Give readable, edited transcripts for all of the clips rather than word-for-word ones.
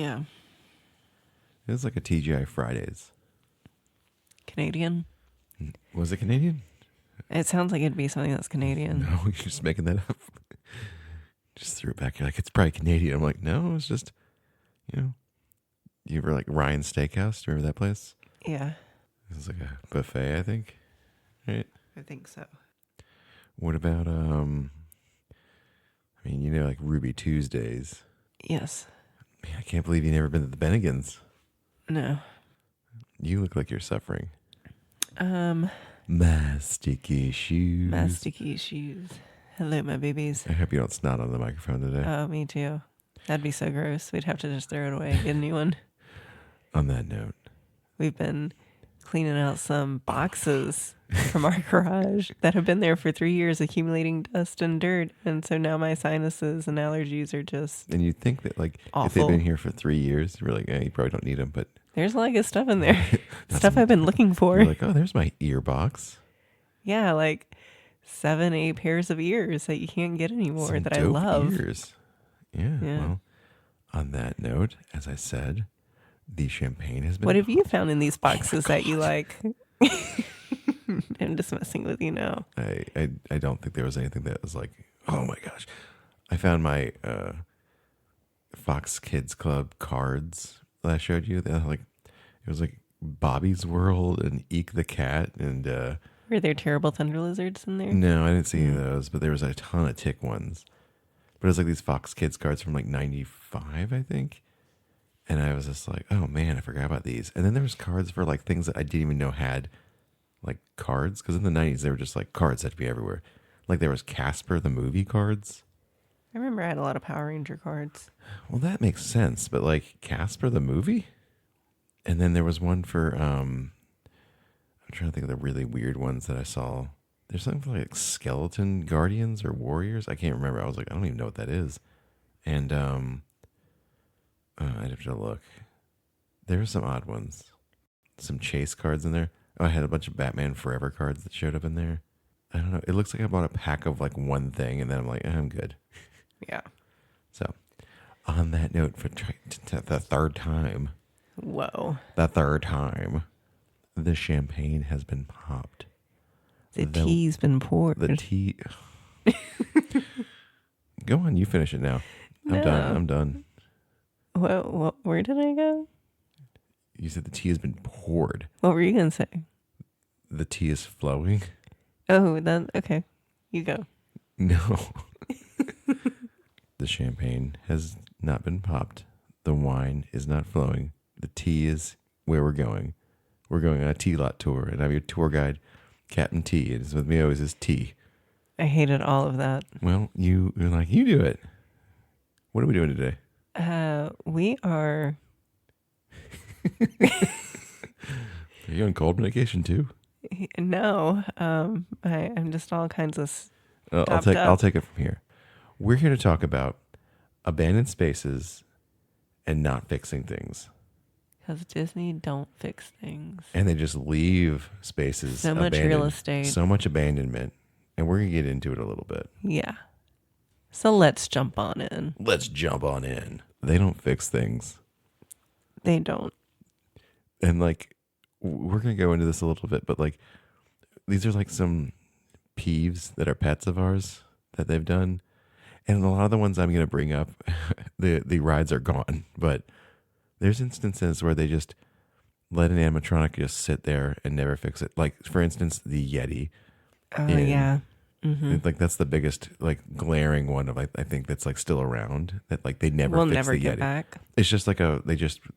Yeah. It was like a TGI Fridays. Canadian. Was it Canadian? It sounds like it'd be something that's Canadian. No, you're just making that up. Just threw it back. You're like, it's probably Canadian. I'm like, no, it's just, you were like Ryan's Steakhouse. Remember that place? Yeah. It was like a buffet, I think. Right? I think so. What about, like Ruby Tuesdays? Yes. Man, I can't believe you've never been to the Bennigans. No. You look like you're suffering. My sticky shoes. My sticky shoes. Hello, my babies. I hope you don't snot on the microphone today. Oh, me too. That'd be so gross. We'd have to just throw it away and get a new one. On that note. We've been cleaning out some boxes from our garage that have been there for 3 years, accumulating dust and dirt. And so now my sinuses and allergies are just And you'd think that, like, awful. if they've been here for 3 years, you're like, you probably don't need them. But there's a lot of good stuff in there. Stuff I've been looking for. You're like, oh, there's my ear box. Yeah, like 7-8 pairs of ears that you can't get anymore. Some that I dope love. Ears. Yeah. Well, on that note, as I said, the champagne has been. What have you found in these boxes that you like? I'm just messing with you now. I don't think there was anything that was like, oh my gosh. I found my Fox Kids Club cards that I showed you. It was like Bobby's World and Eek the Cat and Were there terrible thunder lizards in there? no, I didn't see any of those, but there was a ton of tick ones. But it was like these Fox Kids cards from like 95, I think. And I was just like, oh man, I forgot about these. And then there was cards for like things that I didn't even know had like cards. Because in the 90s, they were just like cards that had to be everywhere. Like there was Casper the movie cards. I remember I had a lot of Power Ranger cards. Well, that makes sense. But like Casper the movie? And then there was one for, I'm trying to think of the really weird ones that I saw. There's something for like skeleton guardians or warriors. I can't remember. I was like, I don't even know what that is. And I'd have to look. There were some odd ones. Some chase cards in there. Oh, I had a bunch of Batman Forever cards that showed up in there. I don't know. It looks like I bought a pack of like one thing, and then I'm like, I'm good. Yeah. So, on that note, for the third time. Whoa. The third time. The champagne has been popped. The tea's been poured. The tea. Go on, you finish it now. I'm done. What? Where did I go? You said the tea has been poured. What were you going to say? The tea is flowing? Oh, then, okay. You go. No. The champagne has not been popped. The wine is not flowing. The tea is where we're going. We're going on a tea lot tour, and I'm your tour guide, Captain T. And it's with me always is T. I hated all of that. Well, you're like, you do it. What are we doing today? We are... Are you on cold medication too? No. I'm just all kinds of... I'll take it from here. We're here to talk about abandoned spaces and not fixing things. Because Disney don't fix things. And they just leave spaces. So much real estate. So much abandonment. And we're going to get into it a little bit. Yeah. So let's jump on in. Let's jump on in. They don't fix things. They don't. And like, we're going to go into this a little bit, but like, these are like some peeves that are pets of ours that they've done. And a lot of the ones I'm going to bring up, the rides are gone, but there's instances where they just let an animatronic just sit there and never fix it. Like, for instance, the Yeti. Oh, yeah. Mm-hmm. Like, that's the biggest, like, glaring one of, I think that's, like, still around. That, like, they never fix never the get Yeti. back. It's just like they're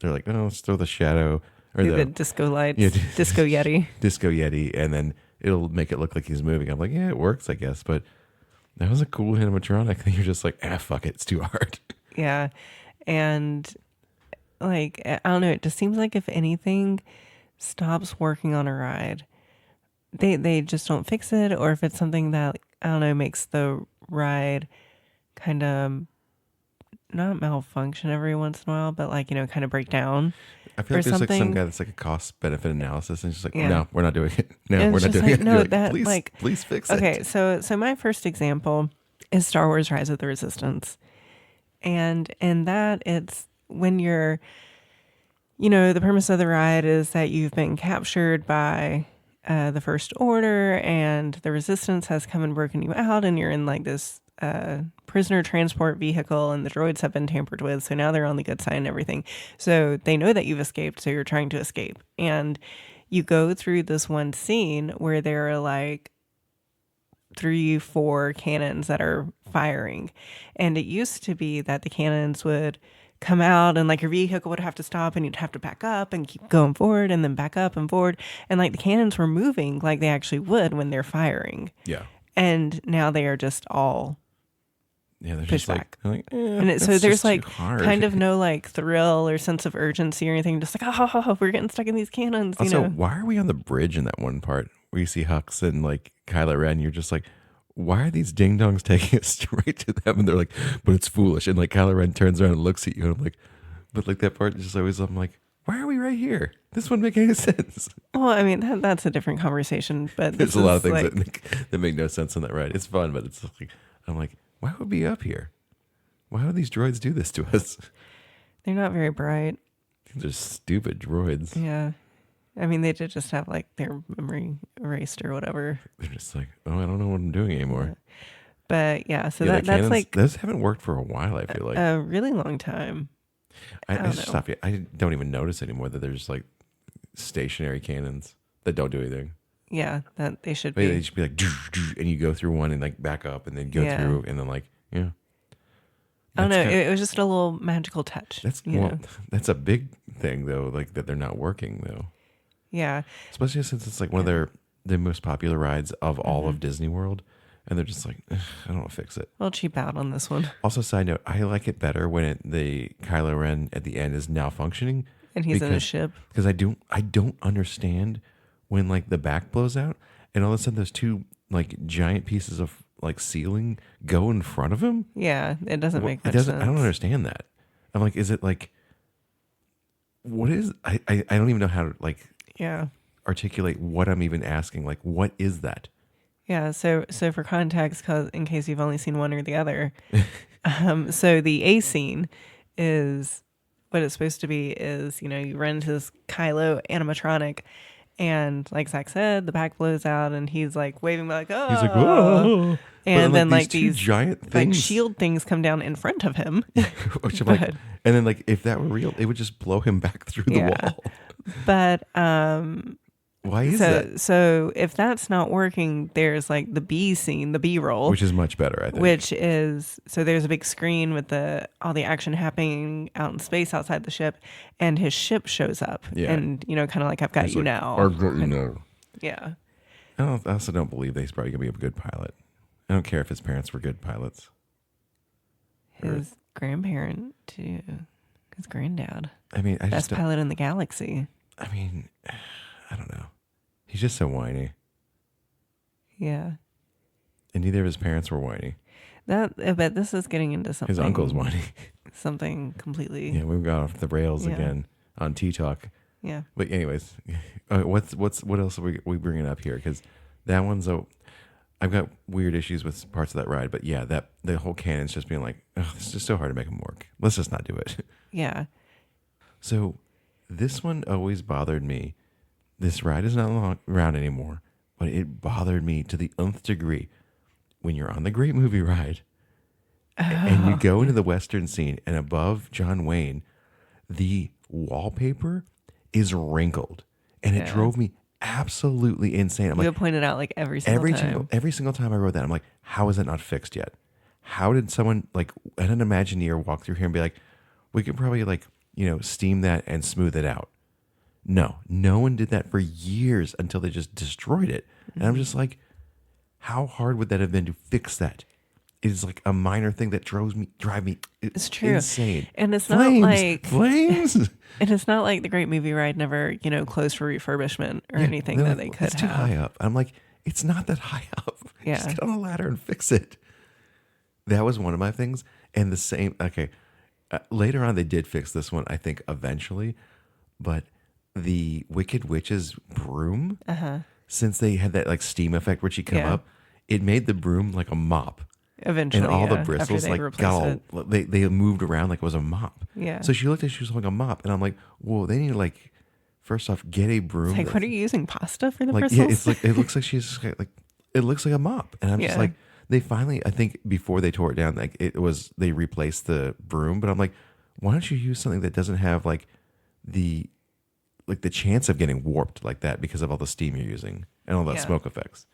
like, oh, let's throw the shadow. Or the disco lights. Yeah, Disco Yeti. Disco Yeti. And then it'll make it look like he's moving. I'm like, yeah, it works, I guess. But that was a cool animatronic. You're just like, fuck it. It's too hard. Yeah. And... like, I don't know, it just seems like if anything stops working on a ride, they just don't fix it, or if it's something that, I don't know, makes the ride kind of not malfunction every once in a while, but like, kind of break down. I feel like there's like some guy that's like a cost benefit analysis and just like, yeah. No, we're not doing it. No, and we're not doing it. No, like, that please fix it. Okay, so my first example is Star Wars Rise of the Resistance. And in that, it's when you're, the premise of the ride is that you've been captured by the First Order, and the Resistance has come and broken you out, and you're in like this prisoner transport vehicle, and the droids have been tampered with, so now they're on the good side and everything. So they know that you've escaped, so you're trying to escape. And you go through this one scene where there are like 3, 4 cannons that are firing. And it used to be that the cannons would come out and like your vehicle would have to stop and you'd have to back up and keep going forward and then back up and forward. And like the cannons were moving like they actually would when they're firing. Yeah. And now they are just all they're pushed just back. and So there's like kind of no like thrill or sense of urgency or anything. Just like, oh, we're getting stuck in these cannons. Also, why are we on the bridge in that one part where you see Hux and like Kylo Ren? You're just like, why are these ding dongs taking us straight to them? And they're like, but it's foolish. And like Kylo Ren turns around and looks at you, and I'm like, but like that part is just always, I'm like, why are we right here? This wouldn't make any sense. Well, I mean, that's a different conversation, but there's a lot of things that make no sense on that ride. It's fun, but it's like, I'm like, why would we be up here? Why would these droids do this to us? They're not very bright. They're stupid droids. Yeah. I mean, they did just have like their memory erased or whatever. They're just like, oh, I don't know what I'm doing anymore. But yeah, so that's cannons, like those haven't worked for a while. I feel like a really long time. I just stop it. I don't even notice anymore that there's like stationary cannons that don't do anything. Yeah, that they should Maybe be. they should be like, and you go through one and like back up and then go through and then like, yeah. I don't know. It was just a little magical touch. That's a big thing though, like that they're not working though. Yeah. Especially since it's like one of the most popular rides of all of Disney World. And they're just like, I don't want to fix it. I'll cheap out on this one. Also, side note, I like it better when the Kylo Ren at the end is now functioning. And he's in a ship. Because I don't understand when like the back blows out and all of a sudden those two like giant pieces of like ceiling go in front of him. Yeah, it doesn't make much sense. I don't understand that. I'm like, is it like, what is, I don't even know how to like articulate what I'm even asking. Like, what is that? Yeah, so for context, in case you've only seen one or the other, so the A scene is what it's supposed to be is, you run into this Kylo animatronic, and like Zach said, the back blows out, and he's like waving like, oh, he's like, whoa, and then like these giant things, like shield things come down in front of him, which I'm like, and then like if that were real, it would just blow him back through the wall. But why is that? So if that's not working, there's like the B scene, the B roll, which is much better, I think. Which is, so there's a big screen with all the action happening out in space outside the ship, and his ship shows up, and kind of like, I've got you now. I've got you now. Yeah. I also don't believe that he's probably gonna be a good pilot. I don't care if his parents were good pilots. His grandparent too, his granddad. I mean, best pilot in the galaxy. I mean, I don't know. He's just so whiny. Yeah. And neither of his parents were whiny. But this is getting into something. His uncle's whiny. Something completely. Yeah, we've got off the rails again on Tea Talk. Yeah. But anyways, what else are we bringing up here? Because that one's I've got weird issues with parts of that ride. But yeah, that the whole cannon's just being like, oh, it's just so hard to make them work. Let's just not do it. Yeah. So this one always bothered me. This ride is not around anymore, but it bothered me to the nth degree when you're on the Great Movie Ride and you go into the Western scene, and above John Wayne, the wallpaper is wrinkled, and it drove me absolutely insane. I'm you pointed out like every single time. Every single time I wrote that, I'm like, how is it not fixed yet? How did someone like an Imagineer walk through here and be like, we could probably like, steam that and smooth it out? No one did that for years until they just destroyed it. And I'm just like, how hard would that have been to fix that? It is like a minor thing that drive me it's true. Insane. And it's flames, not like flames. And it's not like the Great Movie Ride never, closed for refurbishment or anything that they could it's too high up. I'm like, it's not that high up. Yeah. Just get on a ladder and fix it. That was one of my things. And the same, later on they did fix this one, I think, eventually. But the Wicked Witch's broom, since they had that like steam effect where she'd come up, it made the broom like a mop. and Eventually, all the yeah, after bristles they like replaced got it. all they moved around like it was a mop. Yeah. So she looked like she was holding a mop, and I'm like, whoa, they need to like first off get a It's broom like, what that's are you using, pasta for the like yeah, bristles? it's like it looks like she's just like it looks like a mop, and I'm just Yeah. like they finally I think before they tore it down like it was they replaced the broom, but I'm like, why don't you use something that doesn't have the the chance of getting warped like that because of all the steam you're using and all that Yeah. smoke effects.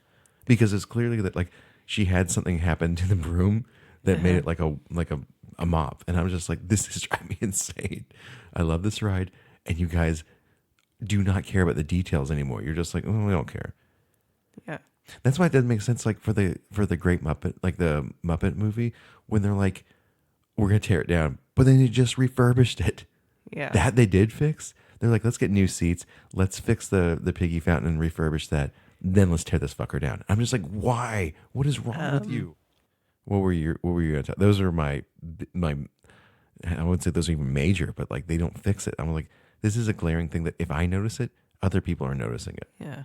Because it's clearly that like she had something happen to the broom that made it like a mop. And I'm just like, this is driving me insane. I love this ride. And you guys do not care about the details anymore. You're just like, oh, we don't care. Yeah. That's why it doesn't make sense like for the Great Muppet, like the Muppet movie, when they're like, we're gonna tear it down. But then they just refurbished it. Yeah. That they did fix. They're like, let's get new seats. Let's fix the piggy fountain and refurbish that. Then let's tear this fucker down. I'm just like, why? What is wrong with you? What were you gonna tell? Those are my I wouldn't say those are even major, but like they don't fix it. I'm like, this is a glaring thing that if I notice it, other people are noticing it. Yeah.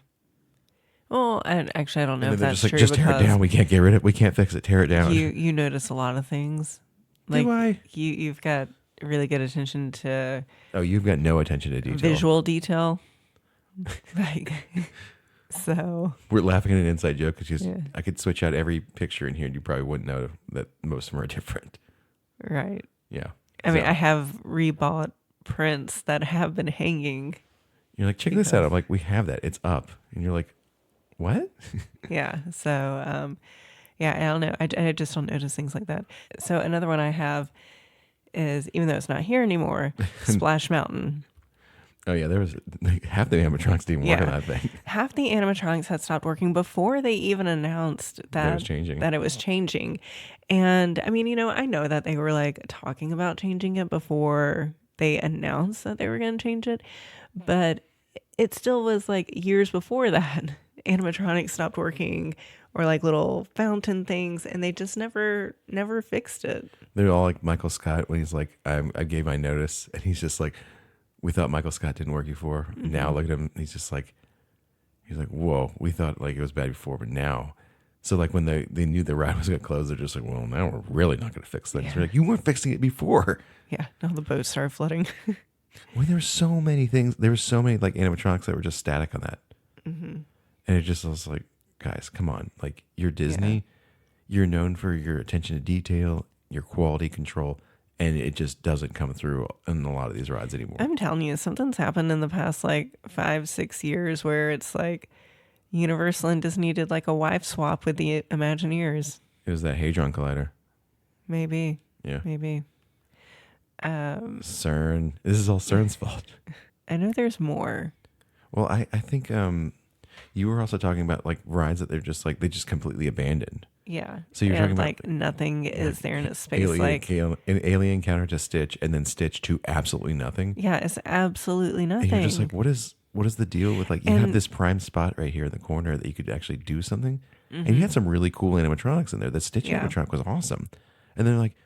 Well, and actually, I don't know And if then they're that's just like, true just tear it because down. We can't get rid of it. We can't fix it. Tear it down. you notice a lot of things. Like Do I? you've got really good attention to Oh, you've got no attention to detail. visual detail. Like, so We're laughing at an inside joke because Yeah. I could switch out every picture in here and you probably wouldn't know that most of them are different. right. Yeah. I mean, So, I have rebought prints that have been hanging. you're like, check this out. I'm like, we have that. It's up. And you're like, what? Yeah. So, yeah, I don't know. I just don't notice things like that. So another one I have is, even though it's not here anymore, Splash Mountain. Oh, yeah. There was like, half the animatronics didn't work on Yeah. that thing. Half the animatronics had stopped working before they even announced That was changing. that it was changing. And I mean, I know that they were like talking about changing it before they announced that they were going to change it, but it still was like years before that animatronics stopped working, or like little fountain things, and they just never fixed it. They're all like Michael Scott when he's like, I gave my notice. And he's just like, we thought Michael Scott didn't work before. Mm-hmm. Now look at him. He's like, whoa, we thought like it was bad before, but now. So like when they knew the ride was going to close, they're just like, well, now we're really not going to fix things. Yeah. They're like, you weren't fixing it before. Yeah, now the boats started flooding. When there were so many things, there were so many like animatronics that were just static on that. Mm-hmm. And it just was like, guys, come on. Like you're Disney, you're known for your attention to detail, your quality control, and it just doesn't come through in a lot of these rides anymore. I'm telling you, something's happened in the past like 5-6 years where it's like Universal and Disney did like a wife swap with the Imagineers. It was that Hadron Collider. Maybe. Yeah. Maybe. CERN. This is all CERN's fault. I know there's more. Well, I think you were also talking about like rides that they're just like, they just completely abandoned. Yeah. So you're and talking about, like nothing is there in its space. An alien encounter to Stitch and then Stitch to absolutely nothing. Yeah, it's absolutely nothing. And you're just like, what is the deal with like, you have And- this prime spot right here in the corner that you could actually do something. Mm-hmm. And you had some really cool animatronics in there. The Stitch Yeah. animatronic was awesome. And they're like,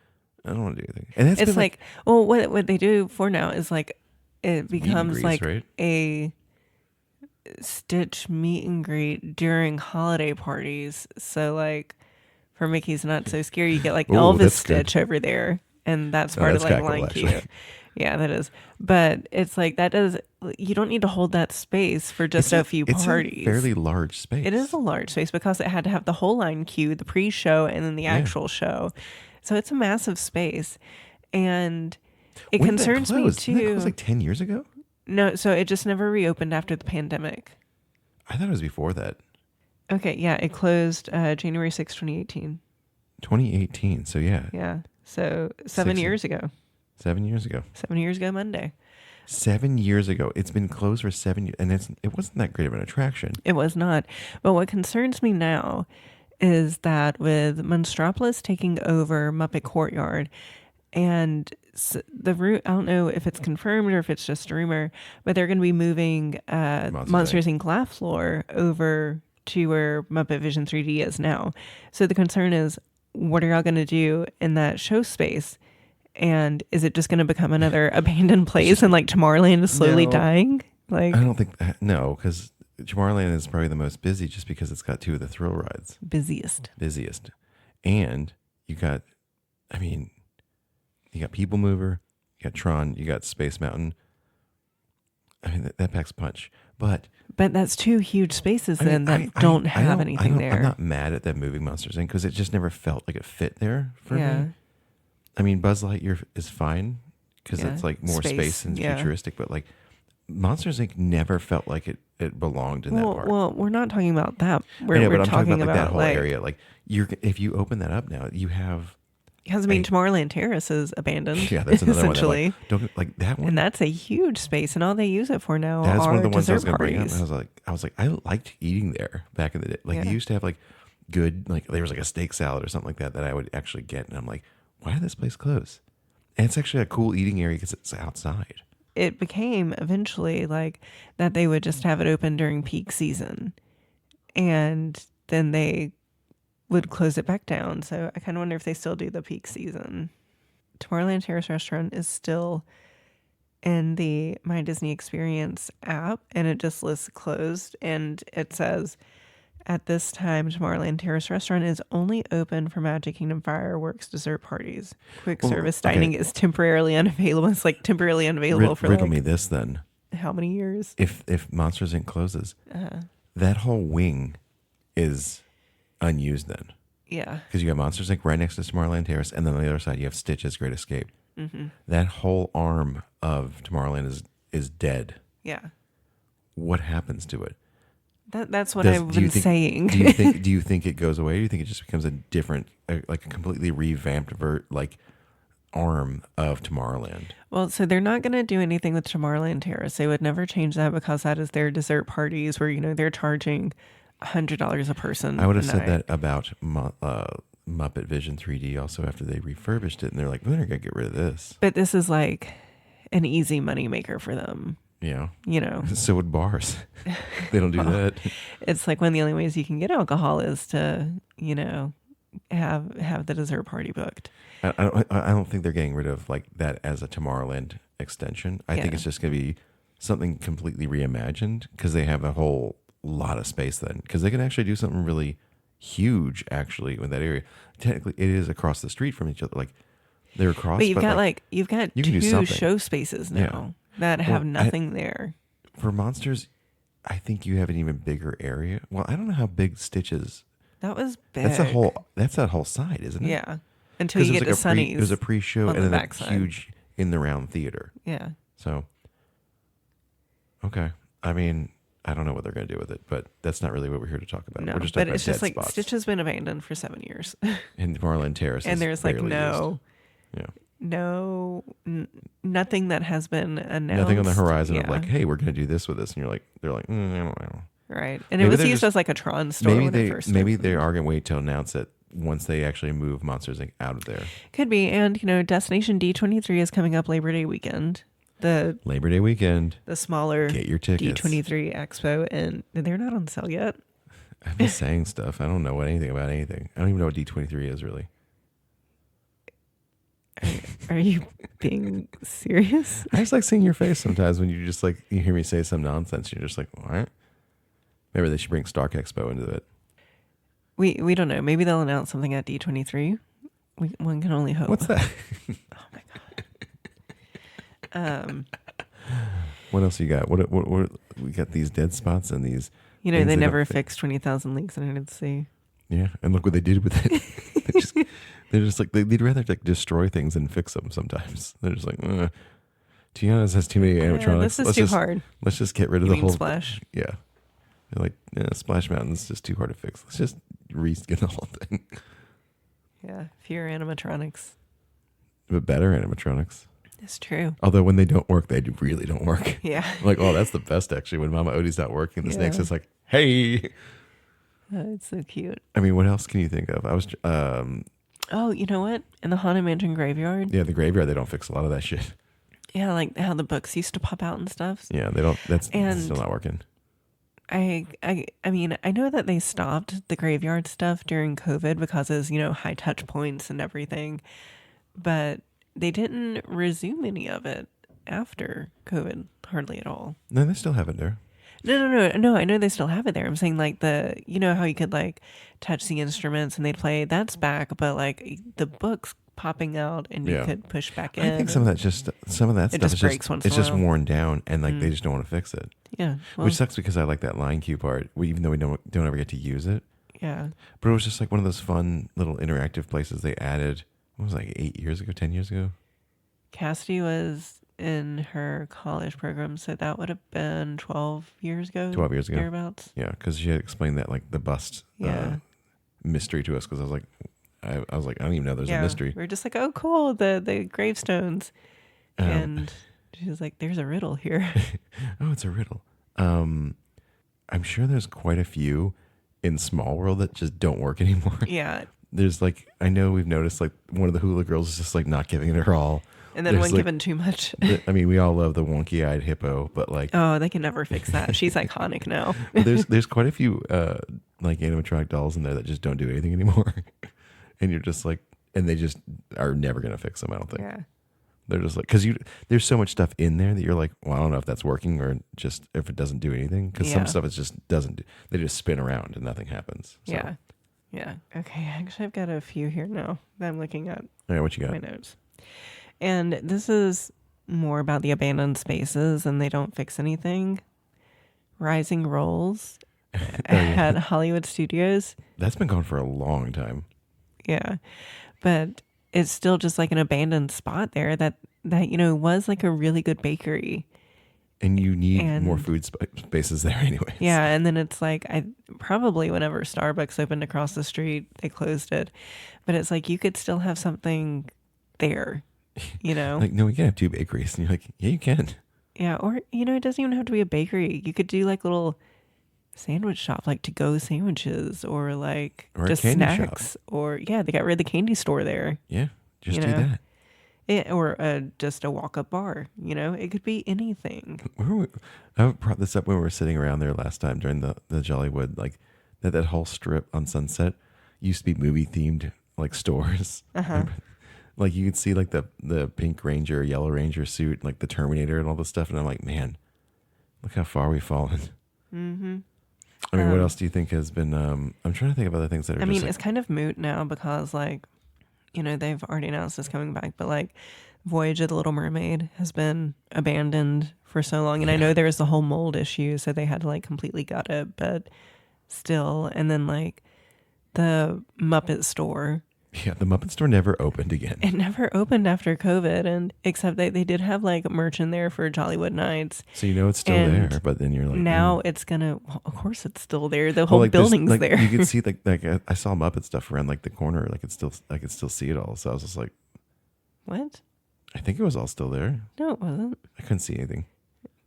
I don't want to do anything. And that's It's been like, well, what they do for now is like, it becomes grease, like right? a Stitch meet and greet during holiday parties. So like for Mickey's Not So Scary, you get like Ooh, Elvis that's good. Stitch over there. And that's Oh, part that's of like kinda cool, Line Q. actually. Yeah, that is. But it's like you don't need to hold that space for just a few parties. It's a fairly large space. It is a large space because it had to have the whole line queue, the pre-show, and then the actual show. So it's a massive space, and it When did that concerns me close? Didn't that too. close like 10 years ago? No, so it just never reopened after the pandemic. I thought it was before that. Okay, yeah, it closed January 6, 2018. 2018. So yeah, Yeah, so 7 years ago. 7 years ago. 7 years ago Monday. 7 years ago. It's been closed for 7 years, and it wasn't that great of an attraction. It was not. But what concerns me now is that with Monstropolis taking over Muppet Courtyard, and the route, I don't know if it's confirmed or if it's just a rumor, but they're going to be moving Monsters Inc. Laugh Floor over to where Muppet Vision 3D is now. So the concern is, what are y'all going to do in that show space? And is it just going to become another abandoned place and like Tomorrowland is slowly No. dying? Like, I don't think no, because Tomorrowland is probably the most busy just because it's got two of the thrill rides. busiest. Busiest. And You got, I mean, you got People Mover, you got Tron, you got Space Mountain. I mean, that packs punch. But that's two huge spaces I mean, then that don't have anything I'm there. not mad at them moving Monsters Inc. because it just never felt like it fit there for Yeah. me. I mean, Buzz Lightyear is fine because Yeah. it's like more space and Yeah. futuristic, but like Monsters Inc. never felt like it belonged in that part. Well, we're not talking about that. I We're, know, we're but I'm talking about like that whole like, area. Like if you open that up now, you have because I mean, Tomorrowland Terrace is abandoned. yeah, that's another one. Essentially, That, don't like that one. and that's a huge space, and all they use it for now That's are one of the ones I was dessert going to bring up. parties. I was like, I liked eating there back in the day. Like they used to have like good, like there was like a steak salad or something like that I would actually get, and I'm like, why did this place close? And it's actually a cool eating area because it's outside. It became eventually like that they would just have it open during peak season, and then they would close it back down. So I kind of wonder if they still do the peak season. Tomorrowland Terrace Restaurant is still in the My Disney Experience app, and it just lists closed, and it says, at this time, Tomorrowland Terrace Restaurant is only open for Magic Kingdom fireworks dessert parties. Quick service dining is temporarily unavailable. It's like temporarily unavailable for riddle like me this then. how many years? If Monsters Inc. closes, that whole wing is unused then. Yeah. Because you got Monsters Inc. right next to Tomorrowland Terrace, and then on the other side you have Stitch's Great Escape. Mm-hmm. That whole arm of Tomorrowland is dead. Yeah. What happens to it? That's what I've been saying. do you think it goes away? Or do you think it just becomes a different, like a completely revamped arm of Tomorrowland? Well, so they're not going to do anything with Tomorrowland Terrace. They would never change that because that is their dessert parties where, they're charging $100 a person. I would have said that about Muppet Vision 3D also after they refurbished it, and they're like, we're going to get rid of this. But this is like an easy money maker for them. Yeah. So would bars. They don't do that. It's like one of the only ways you can get alcohol is to, have the dessert party booked. I don't think they're getting rid of like that as a Tomorrowland extension. I think it's just going to be something completely reimagined because they have a whole lot of space then. Because they can actually do something really huge actually in that area. Technically, it is across the street from each other. Like they're across. But you've got you can two show spaces now. Yeah. That have nothing there. For Monsters, I think you have an even bigger area. Well, I don't know how big Stitches. That was big. That's that whole side, isn't it? Yeah. Until you get to Sunny's. There's a pre-show and then a huge in the round theater. Yeah. So, okay. I mean, I don't know what they're going to do with it, but that's not really what we're here to talk about. No, we're just but talking it's about just like spots. Stitch has been abandoned for 7 years. And Tomorrowland Terrace and there's like nothing that has been announced. Nothing on the horizon of like, hey, we're going to do this with this. And you're like, they're like, I don't know. Right. And maybe it was used as like a Tron store when it first maybe they are going to wait to announce it once they actually move Monsters Inc. out of there. Could be. And, Destination D23 is coming up Labor Day weekend. The smaller get your tickets. D23 Expo, and they're not on sale yet. I'm just saying stuff. I don't know anything about anything. I don't even know what D23 is really. Are you being serious? I just like seeing your face sometimes when you just like you hear me say some nonsense. You're just like, what? Maybe they should bring Stark Expo into it. We don't know. Maybe they'll announce something at D23. One can only hope. What's that? Oh my god. What else you got? What we got these dead spots and these. They never fixed 20,000 Leagues Under the Sea. Yeah, and look what they did with it. they're just like they'd rather like destroy things than fix them. Sometimes they're just like, Tiana's has too many animatronics. This is too hard. Let's just get rid of the whole Splash. Yeah, they're like Splash Mountain's just too hard to fix. Let's just reskin the whole thing. Yeah, fewer animatronics, but better animatronics. It's true. Although when they don't work, they really don't work. Yeah. Like, oh, that's the best actually. When Mama Odie's not working, the snake's just like, hey. It's so cute. I mean, what else can you think of? I was. Oh, you know what? In the Haunted Mansion graveyard. Yeah, the graveyard. They don't fix a lot of that shit. Yeah, like how the books used to pop out and stuff. Yeah, they don't. That's still not working. I mean, I know that they stopped the graveyard stuff during COVID because it's high touch points and everything, but they didn't resume any of it after COVID, hardly at all. No, they still have it there. No. I know they still have it there. I'm saying like you know how you could like touch the instruments and they'd play. That's back, but like the books popping out and you Yeah. could push back I in. think some of that It stuff just is breaks once in it's a just while. worn down, and like they just don't want to fix it. Yeah, well, Which sucks because I like that line cue part, even though we don't ever get to use it. yeah. But it was just like one of those fun little interactive places they added. What was it, like 8 years ago, 10 years ago? Cassidy was in her college program, so that would have been 12 years ago. 12 years ago. Thereabouts. Yeah, because she had explained that like the bust Yeah. mystery to us. Because I was like, I was like, I don't even know there's a mystery. We are just like, oh, cool, the gravestones, Um, and she was like, there's a riddle here. Oh, it's a riddle. I'm sure there's quite a few in Small World that just don't work anymore. Yeah, There's like, I know we've noticed like one of the hula girls is just like not giving it her all. and then There's, one like, given too much. I mean, we all love the wonky-eyed hippo, but like, Oh, they can never fix that. She's iconic now. there's quite a few like animatronic dolls in there that just don't do anything anymore, and you're just like, and they just are never gonna fix them. I don't think. Yeah. They're just like, because there's so much stuff in there that you're like, well, I don't know if that's working or just if it doesn't do anything. Because some Yeah. stuff it just doesn't do. They just spin around and nothing happens. So, Yeah. Yeah. Okay. Actually, I've got a few here now that I'm looking at all right, what you my got? notes. And this is more about the abandoned spaces and they don't fix anything. Rising Rolls at Hollywood Studios. That's been gone for a long time. Yeah. But it's still just like an abandoned spot there that you know was like a really good bakery. And you need more And- food spaces there anyway. Yeah, and then it's like I probably whenever Starbucks opened across the street, they closed it. But it's like you could still have something there, you know? Like, no, we can't have two bakeries. And you're like, yeah, you can. Yeah, or you know, it doesn't even have to be a bakery. You could do like little sandwich shop, like to go sandwiches or like Or a just candy snacks. Or yeah, they got rid of the candy store there. Yeah, just You do know? that. Or just a walk-up bar. You know, it could be anything. I brought this up when we were sitting around there last time during the Jollywood, like that whole strip on Sunset used to be movie themed like stores. Uh-huh. Like you could see like the Pink Ranger, Yellow Ranger suit, like the Terminator and all this stuff. And I'm like, man, look how far we've fallen. Mm-hmm. I mean, what else do you think has been, I'm trying to think of other things that are I mean, like, it's kind of moot now because, like, you know, they've already announced it's coming back, but like, Voyage of the Little Mermaid has been abandoned for so long, and I know there was the whole mold issue, so they had to like completely gut it, but still. And then like the Muppet Store, yeah, the Muppet Store never opened again. it never opened after COVID, and except they did have like merch in there for Jollywood Nights. So you know it's still And there, but then you're like, Now mm. it's gonna. Well, of course, it's still there. The Well, whole like, there's, building's like, there. You could see like I saw Muppet stuff around like the corner, like I could still see it all. So I was just like, What? I think it was all still there. No, it wasn't. I couldn't see anything.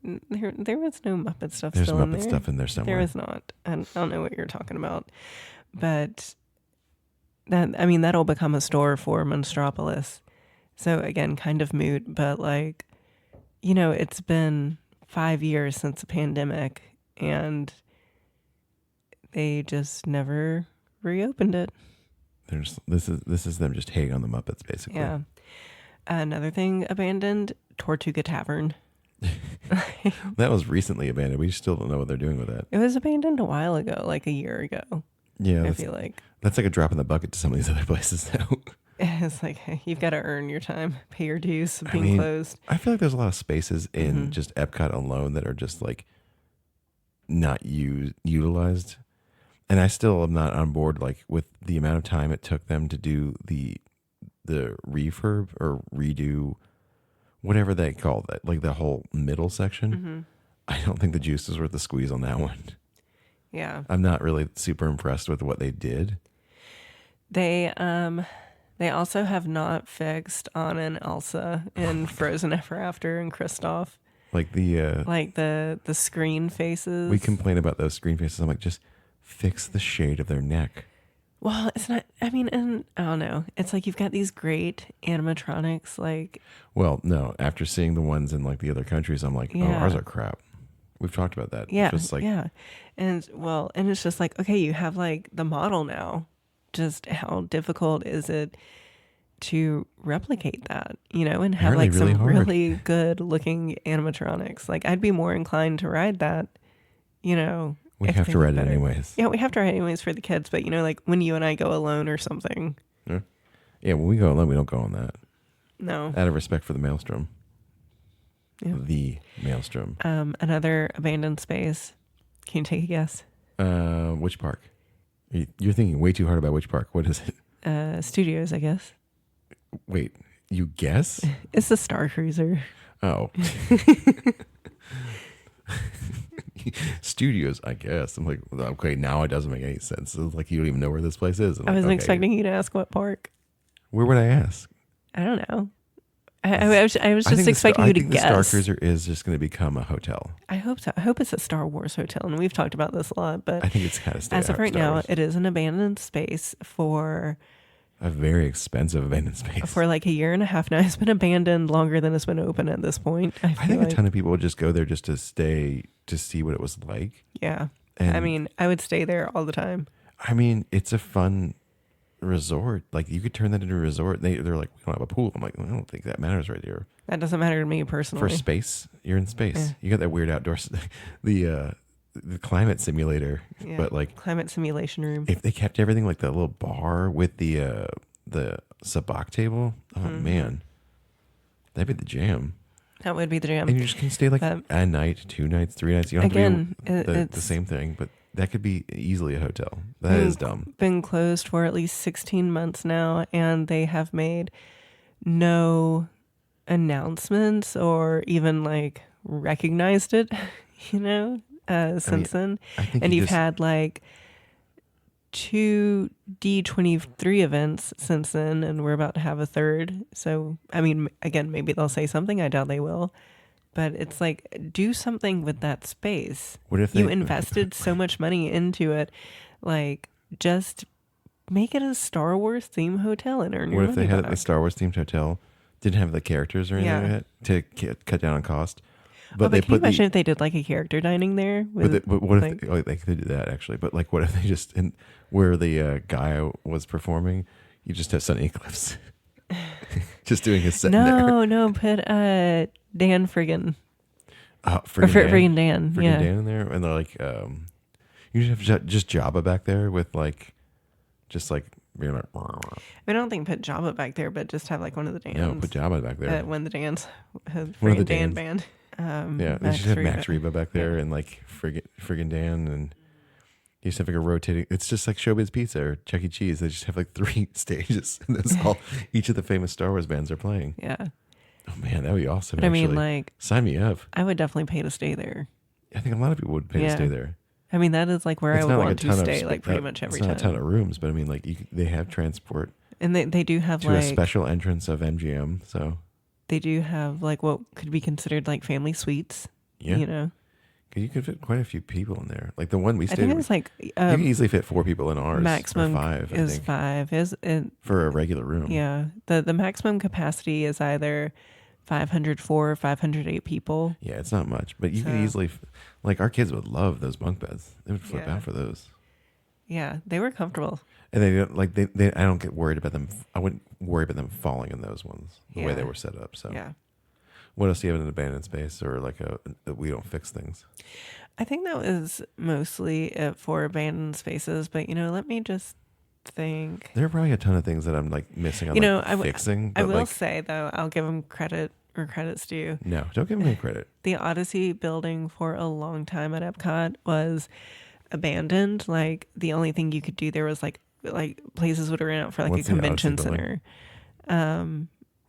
There was no Muppet stuff There's still in Muppet there. stuff in there somewhere. There is not. I don't know what you're talking about. But that'll become a store for Monstropolis. So again, kind of moot, but like, you know, it's been 5 years since the pandemic and they just never reopened it. This is them just hating on the Muppets basically. Yeah. Another thing abandoned, Tortuga Tavern. That was recently abandoned. We still don't know what they're doing with that. It was abandoned a while ago, like a year ago. Yeah, I feel like. that's like a drop in the bucket to some of these other places now. It's like, hey, you've got to earn your time, pay your dues being closed. I feel like there's a lot of spaces in just Epcot alone that are just like not utilized. And I still am not on board like with the amount of time it took them to do the refurb or redo whatever they call that, like the whole middle section. I don't think the juice is worth the squeeze on that one. Yeah. I'm not really super impressed with what they did. They also have not fixed Anna and Elsa in Frozen Ever After and Kristoff. Like the Like the screen faces. we complain about those screen faces. I'm like, just fix the shade of their neck. Well, it's not, I mean, and I don't know. It's like you've got these great animatronics, like, Well, no, after seeing the ones in like the other countries, I'm like, oh, Yeah. ours are crap. We've talked about that. yeah, Just like, yeah. And it's just like, okay, you have like the model now. Just how difficult is it to replicate that, you know, and have Apparently like some really hard. really good looking animatronics? Like, I'd be more inclined to ride that We if have they to look ride it better. anyways. Yeah, we have to ride anyways for the kids, but like when you and I go alone or something. Yeah, when we go alone, we don't go on that. No. Out of respect for the maelstrom. Yeah. The maelstrom. Another abandoned space. Can you take a guess? Which park? You're thinking way too hard about which park. What is it? Studios, I guess. Wait, you guess? It's the Star Cruiser. Oh. Studios, I guess. I'm like, okay, now it doesn't make any sense. It's like you don't even know where this place is. I wasn't expecting you to ask what park. Where would I ask? I don't know. I was just expecting you to guess. I think the Star Cruiser is just going to become a hotel. I hope so. I hope it's a Star Wars hotel, and we've talked about this a lot. But I think it's kind of as of right now, it is an abandoned space for a very expensive abandoned space for like a year and a half now. It's been abandoned longer than it's been open at this point. I think a ton of people would just go there just to stay to see what it was like. Yeah, and I mean, I would stay there all the time. I mean, it's a fun resort. Like you could turn that into a resort. They're like, we don't have a pool. I'm like, I don't think that matters right here. That doesn't matter to me personally. For space, you're in space. Yeah. You got that weird outdoors, the climate simulator, but like climate simulation room. If they kept everything like that little bar with the sabacc table, oh man, that'd be the jam. That would be the jam. And you just can stay like a night, 2 nights, 3 nights. You don't have to be the same thing, but that could be easily a hotel. That is dumb. Been closed for at least 16 months now, and they have made no announcements or even like recognized it, since then. And you've had like 2 D23 events since then, and we're about to have a third. So, I mean, again, maybe they'll say something. I doubt they will. But it's like, do something with that space. What if you invested so much money into it? Like, just make it a Star Wars themed hotel and earn your money back. What if they had a Star Wars themed hotel, didn't have the characters or anything like that to cut down on cost? But can you imagine if they did like a character dining there? But what if they could do that actually? But like, what if they just where the guy was performing, you just have Sunny Eclipse, just doing his set there? No, put Dan Friggin. Friggin' Dan. Dan in there, and they're like, you should have just Jabba back there with like, just like. I don't think put Jabba back there, but just have like one of the Dans. No, put Jabba back there. One of the Dans, one of the Dan Dans. band. They should have Max Reba back there and like friggin' Dan, and you just have like a rotating. It's just like Showbiz Pizza or Chuck E. Cheese. They just have like 3 stages, and that's all. Each of the famous Star Wars bands are playing. Yeah. Oh man, that would be awesome. But I mean, like, sign me up. I would definitely pay to stay there. I think a lot of people would pay to stay there. I mean, that is like where I would want to stay, like pretty much every time. It's not a ton of rooms, but I mean, like they have transport, and they do have to a special entrance of MGM. So they do have like what could be considered like family suites. Yeah, because you could fit quite a few people in there. Like the one we stayed, I think it was like you can easily fit 4 people in ours. Maximum or 5 is 5. Is it for a regular room? Yeah, the maximum capacity is either 504 or 508 people. Yeah, it's not much, but you could easily, like our kids would love those bunk beds. They would flip out for those. Yeah, they were comfortable. And they don't like they. I don't get worried about them. I wouldn't worry about them falling in those ones the way they were set up. So yeah. What else do you have in an abandoned space or like we don't fix things? I think that was mostly it for abandoned spaces, but let me just think. There are probably a ton of things that I'm like missing on fixing. I will say though, I'll give them credit where credit's due. No, don't give them any credit. The Odyssey building for a long time at Epcot was abandoned. Like the only thing you could do there was like places would rent out for like a convention center.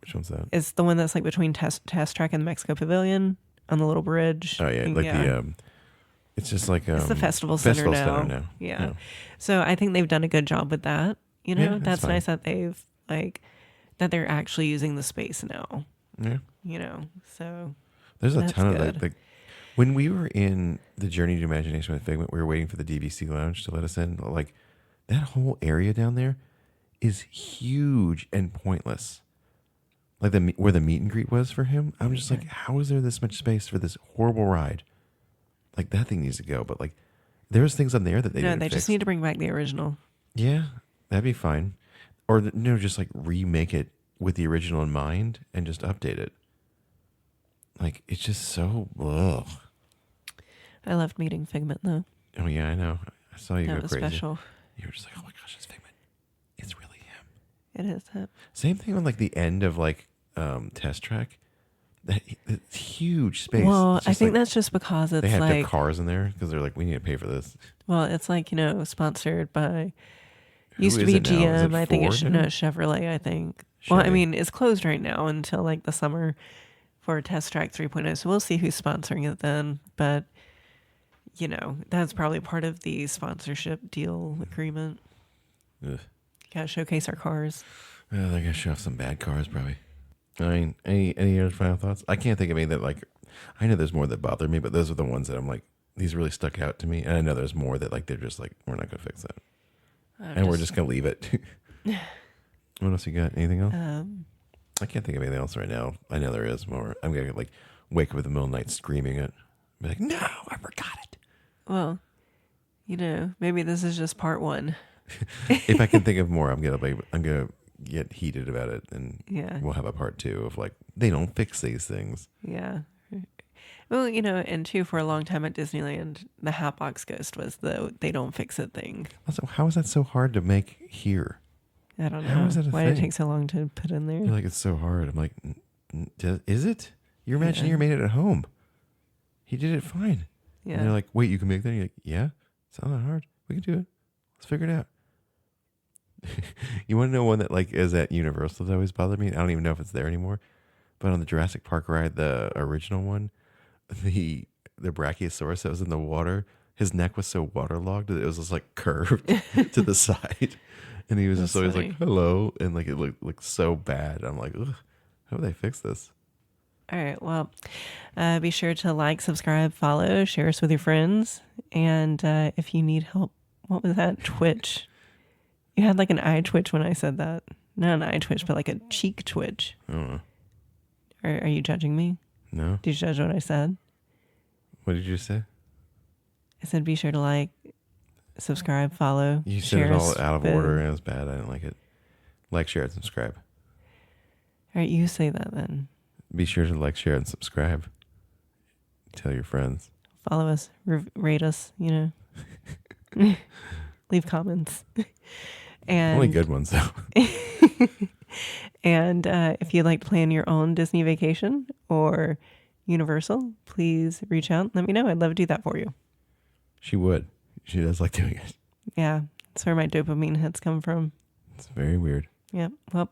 Which one's that? It's the one that's like between Test Track and the Mexico Pavilion on the little bridge. Oh yeah, the it's just like it's the festival center now. Yeah. So I think they've done a good job with that. That's nice that they've that they're actually using the space now. Yeah. So there's a ton of that. Like when we were in the Journey to Imagination with Figment, we were waiting for the DVC lounge to let us in. Like that whole area down there is huge and pointless. Like where the meet and greet was for him. I'm just like, how is there this much space for this horrible ride? Like that thing needs to go. But like, there's things on there that they just need to bring back the original. Yeah, that'd be fine. Or just like remake it with the original in mind and just update it. Like it's just so ugh. I loved meeting Figment though. Oh yeah, I know. I saw you That go was crazy. special. You were just like, oh my gosh, it's Figment. It's really him. It is him. Same thing on like the end of like Test Track. That huge space. Well, It's I just think like, that's just because they it's have to like, have cars in there because they're like, we need to pay for this. well, it's like, sponsored by, Who used to is be it now? Is it GM. I think Ford no, now? Chevrolet, I think. Well, I Chevy. mean, it's closed right now until like the summer for Test Track 3.0. So we'll see who's sponsoring it then. But, that's probably part of the sponsorship deal agreement. Ugh. Gotta showcase our cars. They're gonna show off some bad cars, probably. I mean, any other final thoughts? I can't think of any that like. I know there's more that bother me, but those are the ones that I'm like, these really stuck out to me. And I know there's more that like they're just like, we're not gonna fix that, and we're just gonna leave it. What else you got? Anything else? I can't think of anything else right now. I know there is more. I'm gonna like wake up in the middle of the night screaming it. Be like, no, I forgot it. Well, maybe this is just part one. If I can think of more, I'm gonna get heated about it, and Yeah. we'll have a part 2 of like they don't fix these things. Yeah. Well, and two, for a long time at Disneyland, the Hatbox Ghost was the they don't fix it thing. Also, how is that so hard to make here? I don't know. How is that a Why did it thing? take so long to put in I there? feel like it's so hard. I'm like, is it? Your Imagineer Yeah. made it at home. He did it fine. Yeah. And they're like, wait, you can make that? And you're like, yeah, it's not that hard. We can do it. Let's figure it out. You want to know one that like is at Universal that always bothered me? I don't even know if it's there anymore. But on the Jurassic Park ride, the original one, the Brachiosaurus that was in the water, his neck was so waterlogged that it was just like curved to the side. And he was That's just always funny. like, hello. And like it looked so bad. I'm like, ugh, how do they fix this? All right. Well, be sure to like, subscribe, follow, share us with your friends. And if you need help, what was that? Twitch. You had like an eye twitch when I said that. Not an eye twitch, but like a cheek twitch. I don't know. Are you judging me? No? Did you judge what I said? What did you say? I said be sure to like, subscribe, follow, You said share it all us out of with- order and it was bad. I didn't like it. Like, share, and subscribe. All right, you say that then. Be sure to like, share, and subscribe. Tell your friends. Follow us, rate us, leave comments. And Only good ones, though. And if you'd like to plan your own Disney vacation or Universal, please reach out and let me know. I'd love to do that for you. She would. She does like doing it. Yeah, that's where my dopamine hits come from. It's very weird. Yeah, well,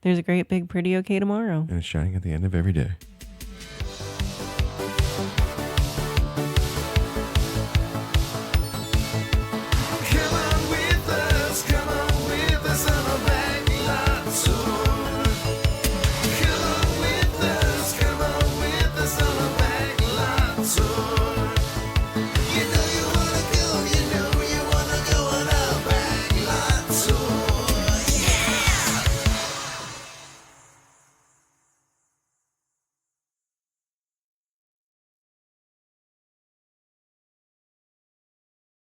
there's a great, big, pretty okay tomorrow. And it's shining at the end of every day.